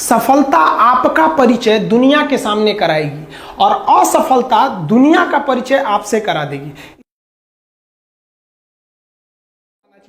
सफलता आपका परिचय दुनिया के सामने कराएगी और असफलता दुनिया का परिचय आपसे करा देगी।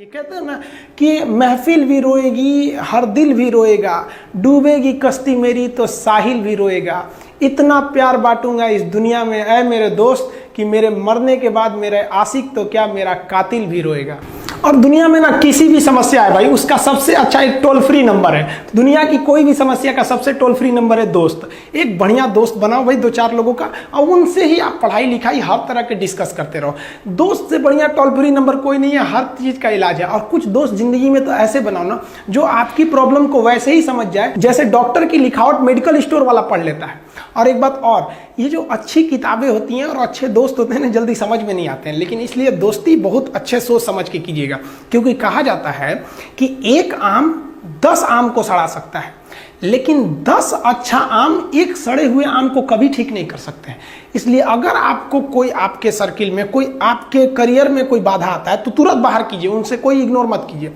कहते हैं ना कि महफिल भी रोएगी, हर दिल भी रोएगा, डूबेगी कश्ती मेरी तो साहिल भी रोएगा। इतना प्यार बांटूंगा इस दुनिया में ऐ मेरे दोस्त कि मेरे मरने के बाद मेरे आशिक तो क्या मेरा कातिल भी रोएगा। और दुनिया में ना किसी भी समस्या है भाई, उसका सबसे अच्छा एक टोल फ्री नंबर है। दुनिया की कोई भी समस्या का सबसे टोल फ्री नंबर है दोस्त। एक बढ़िया दोस्त बनाओ भाई, 2-4 लोगों का, और उनसे ही आप पढ़ाई लिखाई हर तरह के डिस्कस करते रहो। दोस्त से बढ़िया टोल फ्री नंबर कोई नहीं है, हर चीज़ का इलाज है। और कुछ दोस्त जिंदगी में तो ऐसे बनाओ ना जो आपकी प्रॉब्लम को वैसे ही समझ जाए जैसे डॉक्टर की लिखावट मेडिकल स्टोर वाला पढ़ लेता है। और एक बात और, ये जो अच्छी किताबें होती हैं और अच्छे दोस्त होते हैं ना, जल्दी समझ में नहीं आते हैं। लेकिन इसलिए दोस्ती बहुत अच्छे सोच समझ के कीजिएगा, क्योंकि कहा जाता है कि एक आम 10 आम को सड़ा सकता है, लेकिन 10 अच्छा आम एक सड़े हुए आम को कभी ठीक नहीं कर सकते हैं। इसलिए अगर आपको कोई आपके सर्किल में, कोई आपके करियर में कोई बाधा आता है तो तुरंत बाहर कीजिए, उनसे कोई इग्नोर मत कीजिए।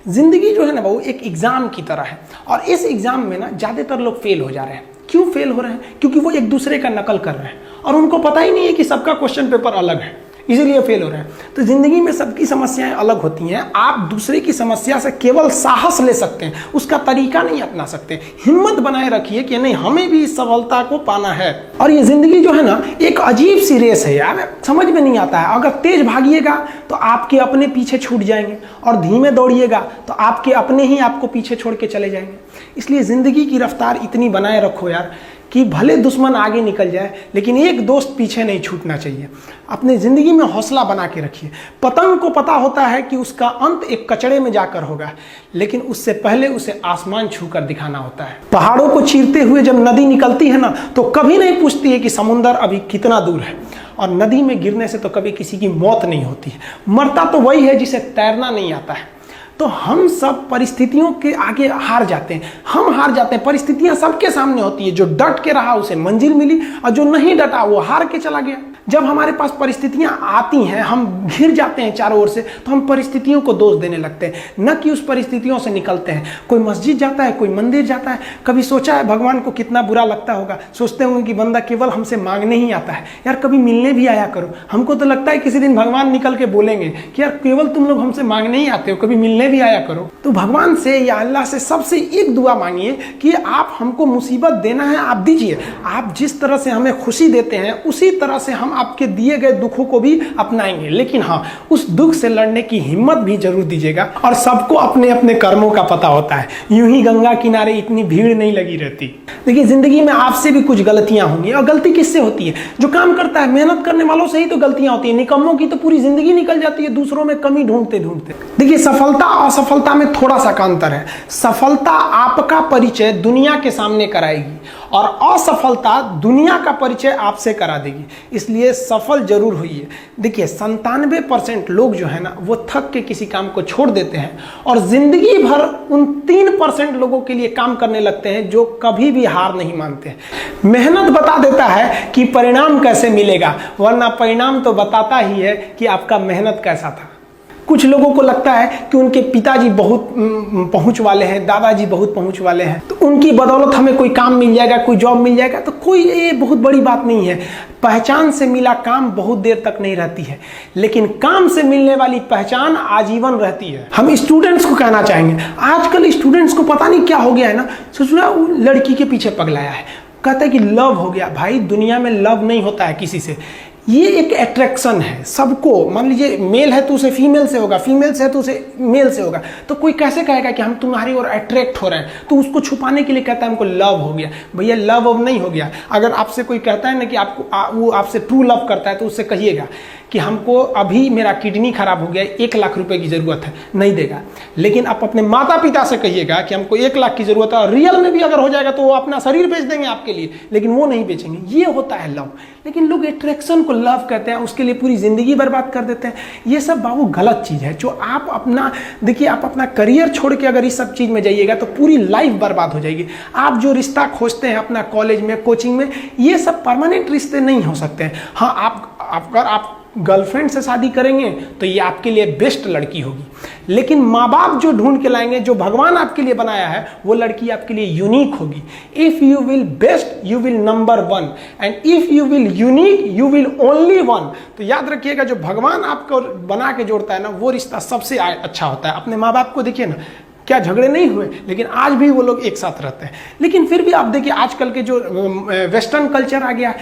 जिंदगी जो है ना वो एक एग्जाम की तरह है, और इस एग्जाम में ना ज़्यादातर लोग फेल हो जा रहे हैं। क्यों फेल हो रहे हैं? क्योंकि वो एक दूसरे का नकल कर रहे हैं और उनको पता ही नहीं है कि सबका क्वेश्चन पेपर अलग है, इसीलिए फेल हो रहे हैं। तो जिंदगी में सबकी समस्याएं अलग होती हैं। आप दूसरे की समस्या से केवल साहस ले सकते हैं, उसका तरीका नहीं अपना सकते। हिम्मत बनाए रखिए कि नहीं, हमें भी इस सफलता को पाना है। और ये जिंदगी जो है ना एक अजीब सी रेस है यार, समझ में नहीं आता है। अगर तेज भागिएगा तो आपके अपने पीछे छूट जाएंगे, और धीमे दौड़िएगा तो आपके अपने ही आपको पीछे छोड़ के चले जाएंगे। इसलिए जिंदगी की रफ्तार इतनी बनाए रखो यार कि भले दुश्मन आगे निकल जाए लेकिन एक दोस्त पीछे नहीं छूटना चाहिए। अपने ज़िंदगी में हौसला बना के रखिए। पतंग को पता होता है कि उसका अंत एक कचड़े में जाकर होगा, लेकिन उससे पहले उसे आसमान छूकर दिखाना होता है। पहाड़ों को चीरते हुए जब नदी निकलती है ना तो कभी नहीं पूछती है कि समुंदर अभी कितना दूर है, और नदी में गिरने से तो कभी किसी की मौत नहीं होती है। मरता तो वही है जिसे तैरना नहीं आता है। तो हम सब परिस्थितियों के आगे हार जाते हैं, हम हार जाते हैं। परिस्थितियां सबके सामने होती है, जो डट के रहा उसे मंजिल मिली, और जो नहीं डटा वो हार के चला गया। जब हमारे पास परिस्थितियां आती हैं, हम घिर जाते हैं चारों ओर से, तो हम परिस्थितियों को दोष देने लगते हैं, न कि उस परिस्थितियों से निकलते हैं। कोई मस्जिद जाता है, कोई मंदिर जाता है, कभी सोचा है भगवान को कितना बुरा लगता होगा? सोचते होंगे कि बंदा केवल हमसे मांगने ही आता है, यार कभी मिलने भी आया करो। हमको तो लगता है किसी दिन भगवान निकल के बोलेंगे कि यार केवल तुम लोग हमसे मांगने ही आते हो, कभी मिलने भी आया करो। तो भगवान से या अल्लाह से सबसे एक दुआ मांगिए कि आप हमको मुसीबत देना है, आप दीजिए। आप जिस तरह से हमें खुशी देते हैं उसी तरह से हम आपके दिए गए दुखों को भी अपनाएंगे, लेकिन हाँ, उस दुख से लड़ने की हिम्मत भी जरूर दीजिएगा। और सबको अपने अपने कर्मों का पता होता है, यूं ही गंगा किनारे इतनी भीड़ नहीं लगी रहती। देखिए जिंदगी में आपसे भी कुछ गलतियां होंगी, और गलती किससे होती है? जो काम करता है, मेहनत करने वालों से ही तो गलतियां होती है। निकम्मों की तो पूरी जिंदगी निकल जाती है दूसरों में कमी ढूंढते ढूंढते। देखिए सफलता और असफलता में थोड़ा सा का अंतर है। सफलता आपका परिचय दुनिया के सामने कराएगी और असफलता दुनिया का परिचय आपसे करा देगी। इसलिए सफल जरूर होइए। देखिए 97% लोग जो है ना वो थक के किसी काम को छोड़ देते हैं, और जिंदगी भर उन 3% लोगों के लिए काम करने लगते हैं जो कभी भी हार नहीं मानते हैं। मेहनत बता देता है कि परिणाम कैसे मिलेगा, वरना परिणाम तो बताता ही है कि आपका मेहनत कैसा था। कुछ लोगों को लगता है कि उनके पिताजी बहुत पहुंच वाले हैं, दादाजी बहुत पहुंच वाले हैं, तो उनकी बदौलत हमें कोई काम मिल जाएगा, कोई जॉब मिल जाएगा। तो कोई ये बहुत बड़ी बात नहीं है। पहचान से मिला काम बहुत देर तक नहीं रहती है, लेकिन काम से मिलने वाली पहचान आजीवन रहती है। हम स्टूडेंट्स को कहना चाहेंगे, आजकल स्टूडेंट्स को पता नहीं क्या हो गया है ना, सोचना लड़की के पीछे पगलाया है, कहता है कि लव हो गया। भाई दुनिया में लव नहीं होता है किसी से, ये एक अट्रैक्शन है सबको। मान लीजिए मेल है तो उसे फीमेल से होगा, फीमेल से है तो उसे मेल से होगा। तो कोई कैसे कहेगा कि हम तुम्हारी ओर अट्रैक्ट हो रहे हैं? तो उसको छुपाने के लिए कहता है हमको लव हो गया। भैया लव अब नहीं हो गया। अगर आपसे कोई कहता है ना कि आपको वो आपसे ट्रू लव करता है, तो उससे कहिएगा कि हमको अभी मेरा किडनी खराब हो गया, 1 लाख रुपए की जरूरत है, नहीं देगा। लेकिन आप अपने माता पिता से कहिएगा कि हमको 1 लाख की जरूरत है, और रियल में भी अगर हो जाएगा तो वो अपना शरीर बेच देंगे आपके लिए, लेकिन वो नहीं बेचेंगे। ये होता है लव। लेकिन लोग अट्रैक्शन को लव कहते हैं, उसके लिए पूरी जिंदगी बर्बाद कर देते हैं। ये सब बाबू गलत चीज है। जो आप अपना देखिए, आप अपना करियर छोड़ के अगर इस सब चीज में जाइएगा तो पूरी लाइफ बर्बाद हो जाएगी। आप जो रिश्ता खोजते हैं अपना कॉलेज में, कोचिंग में, ये सब परमानेंट रिश्ते नहीं हो सकते हैं। हाँ, अगर आप गर्लफ्रेंड से शादी करेंगे तो ये आपके लिए बेस्ट लड़की होगी, लेकिन माँ बाप जो ढूंढ के लाएंगे, जो भगवान आपके लिए बनाया है, वो लड़की आपके लिए यूनिक होगी। If you will best you will number one, and if you will unique you will only one. तो याद रखिएगा, जो भगवान आपको बना के जोड़ता है ना, वो रिश्ता सबसे अच्छा होता है। अपने माँ बाप को देखिए ना, क्या झगड़े नहीं हुए, लेकिन आज भी वो लोग एक साथ रहते हैं। लेकिन फिर भी आप देखिए आजकल के जो वेस्टर्न कल्चर आ गया,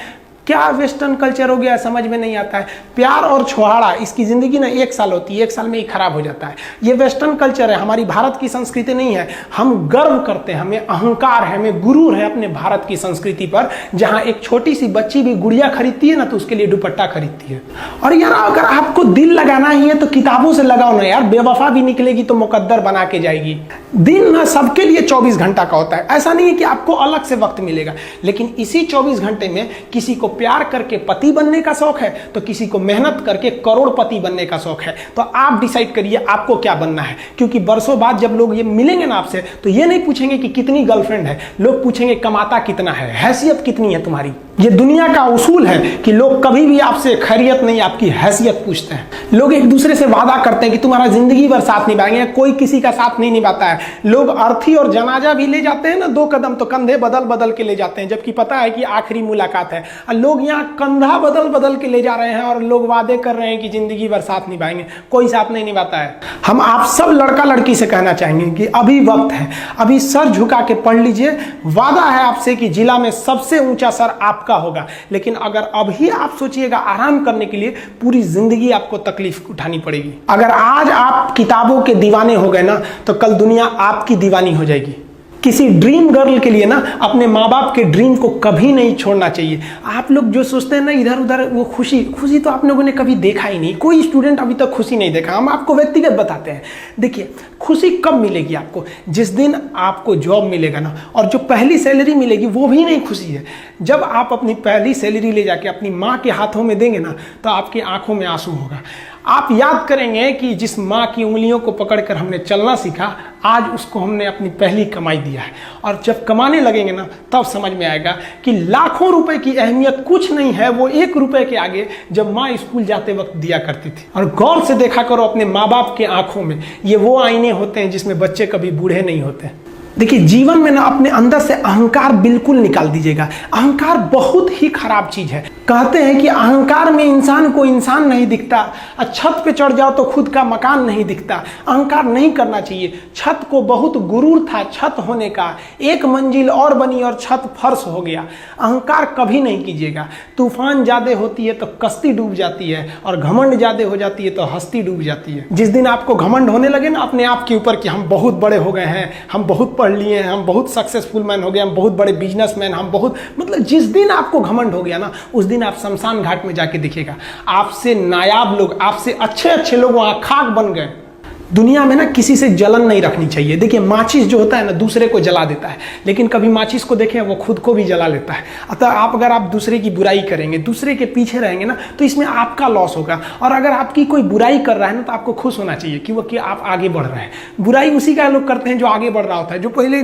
क्या वेस्टर्न कल्चर हो गया समझ में नहीं आता है। प्यार और छोहाड़ा, इसकी ज़िंदगी ना 1 साल होती है, 1 साल में ही खराब हो जाता है। ये वेस्टर्न कल्चर है, हमारी भारत की संस्कृति नहीं है। हम गर्व करते हैं, हमें अहंकार है, हमें गुरूर है अपने भारत की संस्कृति पर, जहाँ एक छोटी सी बच्ची भी गुड़िया खरीदती है ना तो उसके लिए दुपट्टा खरीदती है। और यार अगर आपको दिल लगाना ही है तो किताबों से लगाओ ना यार, बेवफा भी निकलेगी तो मुकद्दर बना के जाएगी। दिन ना सबके लिए 24 घंटा का होता है, ऐसा नहीं है कि आपको अलग से वक्त मिलेगा, लेकिन इसी 24 घंटे में किसी को प्यार करके पति बनने का शौक है तो किसी को मेहनत करके करोड़पति बनने का शौक है। तो आप डिसाइड करिए आपको क्या बनना है, क्योंकि बरसों बाद जब लोग ये मिलेंगे ना आपसे तो ये नहीं पूछेंगे कि कितनी गर्लफ्रेंड है, लोग पूछेंगे कमाता कितना है, हैसियत कितनी है तुम्हारी। ये दुनिया का उसूल है कि लोग कभी भी आपसे खैरियत नहीं, आपकी हैसियत पूछते हैं। लोग एक दूसरे से वादा करते हैं कि तुम्हारा जिंदगी भर साथ निभाएंगे, कोई किसी का साथ नहीं निभाता है। लोग अर्थी और जनाजा भी ले जाते हैं ना 2 कदम, तो कंधे बदल बदल के ले जाते हैं, जबकि पता है कि आखिरी मुलाकात है। और लोग यहाँ कंधा बदल बदल के ले जा रहे हैं और लोग वादे कर रहे हैं कि जिंदगी भर साथ निभाएंगे, कोई साथ नहीं निभाता है। हम आप सब लड़का लड़की से कहना चाहेंगे कि अभी वक्त है, अभी सर झुका के पढ़ लीजिए। वादा है आपसे कि जिला में सबसे ऊंचा सर आपका होगा, लेकिन अगर अभी आप सोचिएगा आराम करने के लिए, पूरी जिंदगी आपको तकलीफ उठानी पड़ेगी। अगर आज आप किताबों के दीवाने हो गए ना तो कल दुनिया आपकी दीवानी हो जाएगी। किसी ड्रीम गर्ल के लिए ना अपने माँ बाप के ड्रीम को कभी नहीं छोड़ना चाहिए। आप लोग जो सोचते हैं ना इधर उधर, वो खुशी तो आप लोगों ने कभी देखा ही नहीं। कोई स्टूडेंट अभी तक खुशी नहीं देखा। हम आपको व्यक्तिगत बताते हैं। देखिए खुशी कब मिलेगी आपको, जिस दिन आपको जॉब मिलेगा ना, और जो पहली सैलरी मिलेगी वो भी नहीं खुशी है। जब आप अपनी पहली सैलरी ले जाके अपनी माँ के हाथों में देंगे ना तो आपकी आंखों में आंसू होगा। आप याद करेंगे कि जिस माँ की उंगलियों को पकड़कर हमने चलना सीखा, आज उसको हमने अपनी पहली कमाई दिया है। और जब कमाने लगेंगे ना तब समझ में आएगा कि लाखों रुपए की अहमियत कुछ नहीं है, वो 1 रुपए के आगे जब माँ स्कूल जाते वक्त दिया करती थी। और गौर से देखा करो अपने माँ बाप के आंखों में, ये वो आईने होते हैं जिसमें बच्चे कभी बूढ़े नहीं होते। देखिए जीवन में ना अपने अंदर से अहंकार बिल्कुल निकाल दीजिएगा। अहंकार बहुत ही खराब चीज है। कहते हैं कि अहंकार में इंसान को इंसान नहीं दिखता, छत पे चढ़ जाओ तो खुद का मकान नहीं दिखता। अहंकार नहीं करना चाहिए। छत को बहुत गुरूर था छत होने का, 1 मंजिल और बनी और छत फर्श हो गया। अहंकार कभी नहीं कीजिएगा। तूफान ज्यादा होती है तो कश्ती डूब जाती है, और घमंड ज्यादा हो जाती है तो हस्ती डूब जाती है। जिस दिन आपको घमंड होने लगे ना अपने आप के ऊपर कि हम बहुत बड़े हो गए हैं, हम बहुत पढ़ लिए हैं, हम बहुत सक्सेसफुल मैन हो गए, हम बहुत बड़े बिजनेसमैन, हम बहुत, मतलब जिस दिन आपको घमंड हो गया ना उस दिन आप शमशान घाट में जाके देखिएगा आपसे नायाब लोग, आपसे अच्छे अच्छे लोग वहां खाक बन गए। दुनिया में ना किसी से जलन नहीं रखनी चाहिए। देखिए माचिस जो होता है ना दूसरे को जला देता है, लेकिन कभी माचिस को देखें वो खुद को भी जला लेता है। अतः आप अगर आप दूसरे की बुराई करेंगे, दूसरे के पीछे रहेंगे ना तो इसमें आपका लॉस होगा। और अगर आपकी कोई बुराई कर रहा है ना तो आपको खुश होना चाहिए कि वो कि आप आगे बढ़ रहे हैं। बुराई उसी का लोग करते हैं जो आगे बढ़ रहा होता है, जो पहले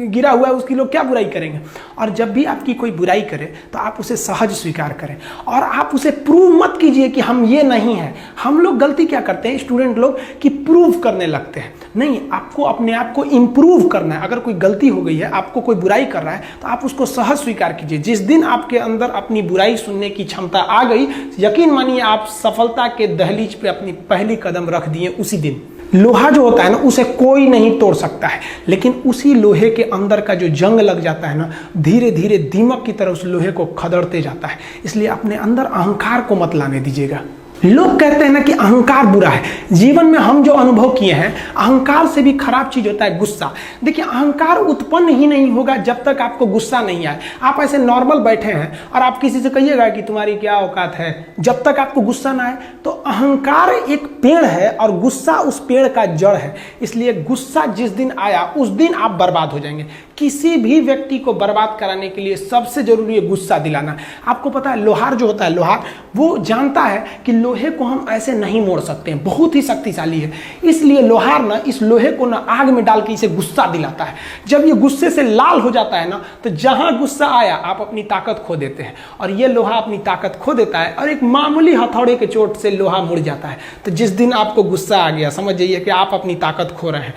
गिरा हुआ है उसकी लोग क्या बुराई करेंगे। और जब भी आपकी कोई बुराई करे तो आप उसे सहज स्वीकार करें, और आप उसे प्रूव मत कीजिए कि हम ये नहीं हैं। हम लोग गलती क्या करते हैं स्टूडेंट लोग कि प्रूव करने लगते हैं। नहीं, आपको अपने आप को इंप्रूव करना है। अगर कोई गलती हो गई है, आपको कोई बुराई कर रहा है तो आप उसको सहज स्वीकार कीजिए। जिस दिन आपके अंदर अपनी बुराई सुनने की क्षमता आ गई, यकीन मानिए आप सफलता के दहलीज पे अपनी पहली कदम रख दिए उसी दिन। लोहा जो होता है ना उसे कोई नहीं तोड़ सकता है, लेकिन उसी लोहे के अंदर का जो जंग लग जाता है ना, धीरे धीरे दीमक की तरह उस लोहे को खदड़ते जाता है। इसलिए अपने अंदर अहंकार को मत लाने दीजिएगा। लोग कहते हैं ना कि अहंकार बुरा है। जीवन में हम जो अनुभव किए हैं, अहंकार से भी खराब चीज होता है गुस्सा। देखिए अहंकार उत्पन्न ही नहीं होगा जब तक आपको गुस्सा नहीं आए। आप ऐसे नॉर्मल बैठे हैं और आप किसी से कहिएगा कि तुम्हारी क्या औकात है, जब तक आपको गुस्सा ना आए। तो अहंकार एक पेड़ है और गुस्सा उस पेड़ का जड़ है। इसलिए गुस्सा जिस दिन आया उस दिन आप बर्बाद हो जाएंगे। किसी भी व्यक्ति को बर्बाद कराने के लिए सबसे जरूरी है गुस्सा दिलाना। आपको पता है लोहार जो होता है, लोहार वो जानता है कि लोहे को हम ऐसे नहीं मोड़ सकते हैं, बहुत ही शक्तिशाली है। इसलिए लोहार ना इस लोहे को ना आग में डाल के इसे गुस्सा दिलाता है। जब ये गुस्से से लाल हो जाता है ना, तो जहां गुस्सा आया आप अपनी ताकत खो देते हैं, और ये लोहा अपनी ताकत खो देता है और एक मामूली हथौड़े के चोट से लोहा मुड़ जाता है। तो जिस दिन आपको गुस्सा आ गया, समझ जाइए कि आप अपनी ताकत खो रहे हैं।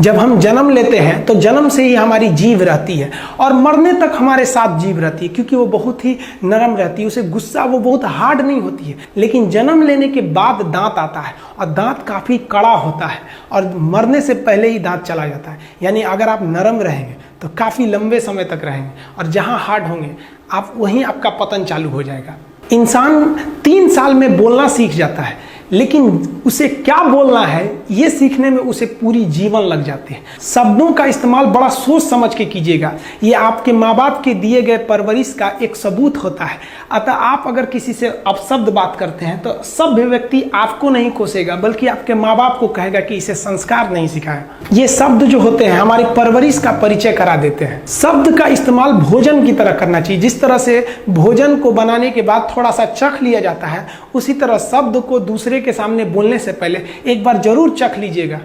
जब हम जन्म लेते हैं तो जन्म से ही हमारी जीभ रहती है और मरने तक हमारे साथ जीभ रहती है, क्योंकि वो बहुत ही नरम रहती है, उसे गुस्सा वो बहुत हार्ड नहीं होती है। लेकिन जन्म लेने के बाद दांत आता है और दांत काफ़ी कड़ा होता है और मरने से पहले ही दांत चला जाता है। यानी अगर आप नरम रहेंगे तो काफ़ी लंबे समय तक रहेंगे, और जहाँ हार्ड होंगे आप वहीं आपका पतन चालू हो जाएगा। इंसान 3 साल में बोलना सीख जाता है, लेकिन उसे क्या बोलना है ये सीखने में उसे पूरी जीवन लग जाते हैं। शब्दों का इस्तेमाल बड़ा सोच समझ के कीजिएगा, ये आपके माँ बाप के दिए गए परवरिश का एक सबूत होता है। अतः आप अगर किसी से अपशब्द बात करते हैं तो सभ्य व्यक्ति आपको नहीं कोसेगा, बल्कि आपके माँ बाप को कहेगा कि इसे संस्कार नहीं सिखाया। ये शब्द जो होते हैं हमारी परवरिश का परिचय करा देते हैं। शब्द का इस्तेमाल भोजन की तरह करना चाहिए। जिस तरह से भोजन को बनाने के बाद थोड़ा सा चख लिया जाता है, उसी तरह शब्द को दूसरे के सामने बोलने से पहले एक बार जरूर चख लीजिएगा।